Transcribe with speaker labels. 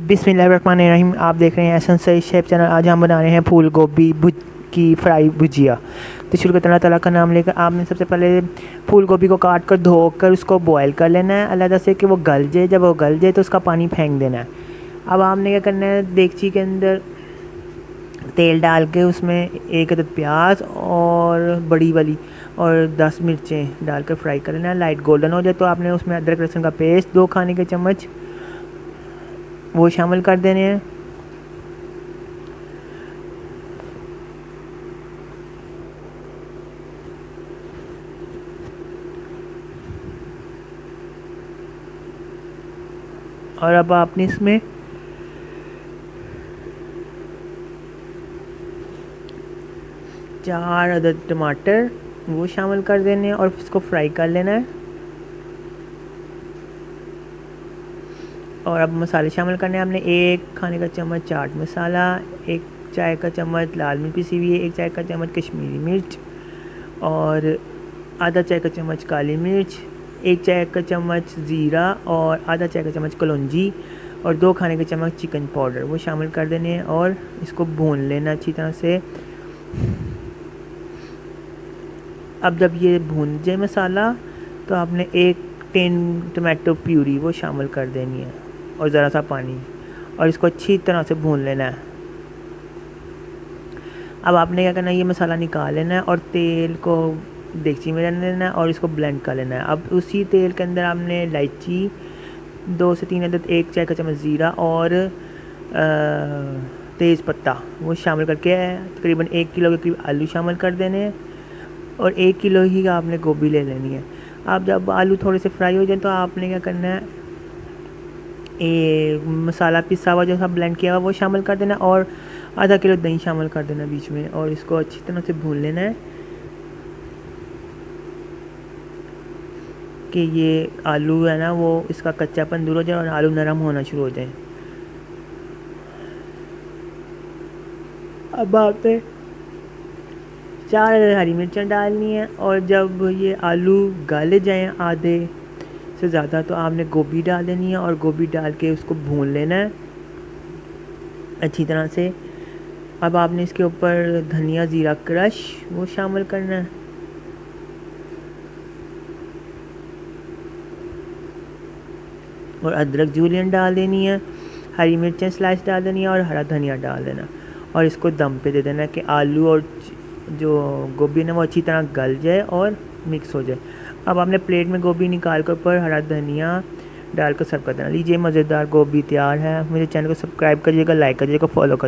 Speaker 1: बिस्मिल्लाहिर्रहमानिर्रहीम। आप देख रहे हैं एहसन सईद शेफ चैनल। आज हम बना रहे हैं फूल गोभी की फ्राई भुजिया। तो शुरू करते हैं अल्लाह ताला का नाम लेकर। आपने सबसे पहले फूल गोभी को काट कर धोकर उसको बॉयल कर लेना है अलग से कि वो गल जाए। जब वो गल जाए तो उसका पानी फेंक देना है। अब आपने क्या करना है, देगची के अंदर तेल डाल के उसमें एक अदद प्याज और बड़ी वाली और 10 मिर्चें डालकर फ्राई कर लेना है। लाइट गोल्डन हो जाए तो आपने उसमें अदरक लहसुन का पेस्ट 2 खाने के चम्मच वो शामिल कर देने हैं। और अब आपने इसमें चार अदद टमाटर वो शामिल कर देने हैं और इसको फ्राई कर लेना है। और अब मसाले शामिल करने हैं आपने। 1 खाने का चम्मच चाट मसाला, 1 चाय का चम्मच लाल मिर्च पिसी हुई है, 1 चाय का चम्मच कश्मीरी मिर्च और आधा चाय का चम्मच काली मिर्च, 1 चाय का चम्मच ज़ीरा और आधा चाय का चम्मच कलौंजी और 2 खाने के चम्मच चिकन पाउडर वो शामिल कर देने हैं और इसको भून लेना अच्छी तरह से। अब जब ये भून जाए मसाला तो आपने 1 टिन टमाटो प्यूरी वो शामिल कर देनी है और ज़रा सा पानी, और इसको अच्छी तरह से भून लेना है। अब आपने क्या करना है, ये मसाला निकाल लेना है और तेल को देगची में डाल लेना है और इसको ब्लेंड कर लेना है। अब उसी तेल के अंदर आपने इलायची 2 से 3 अदद, 1 चाय का चम्मच ज़ीरा और तेज़ पत्ता वो शामिल करके तकरीबन 1 किलो के करीब आलू शामिल कर देने हैं और 1 किलो ही आपने गोभी ले लेनी है। अब जब आलू थोड़े से फ्राई हो जाए तो आपने क्या करना है, मसाला पिसा हुआ जो सा ब्लेंड किया हुआ वो शामिल कर देना और आधा किलो दही शामिल कर देना बीच में और इसको अच्छी तरह से भून लेना है कि ये आलू है ना वो इसका कच्चापन दूर हो जाए और आलू नरम होना शुरू हो जाए। अब आपने 4 हरी मिर्चें डालनी है और जब ये आलू गल जाएँ आधे से ज़्यादा तो आपने गोभी डाल देनी है और गोभी डाल के उसको भून लेना है अच्छी तरह से। अब आपने इसके ऊपर धनिया ज़ीरा क्रश वो शामिल करना है और अदरक जूलियन डाल देनी है, हरी मिर्चें स्लाइस डाल देनी है और हरा धनिया डाल देना और इसको दम पे दे देना है कि आलू और जो गोभी है वो अच्छी तरह गल जाए और मिक्स हो जाए। अब आपने प्लेट में गोभी निकाल कर ऊपर हरा धनिया डालकर सर्व कर देना। लीजिए, मज़ेदार गोभी तैयार है। मेरे चैनल को सब्सक्राइब करिएगा, लाइक करिएगा, फॉलो करिएगा।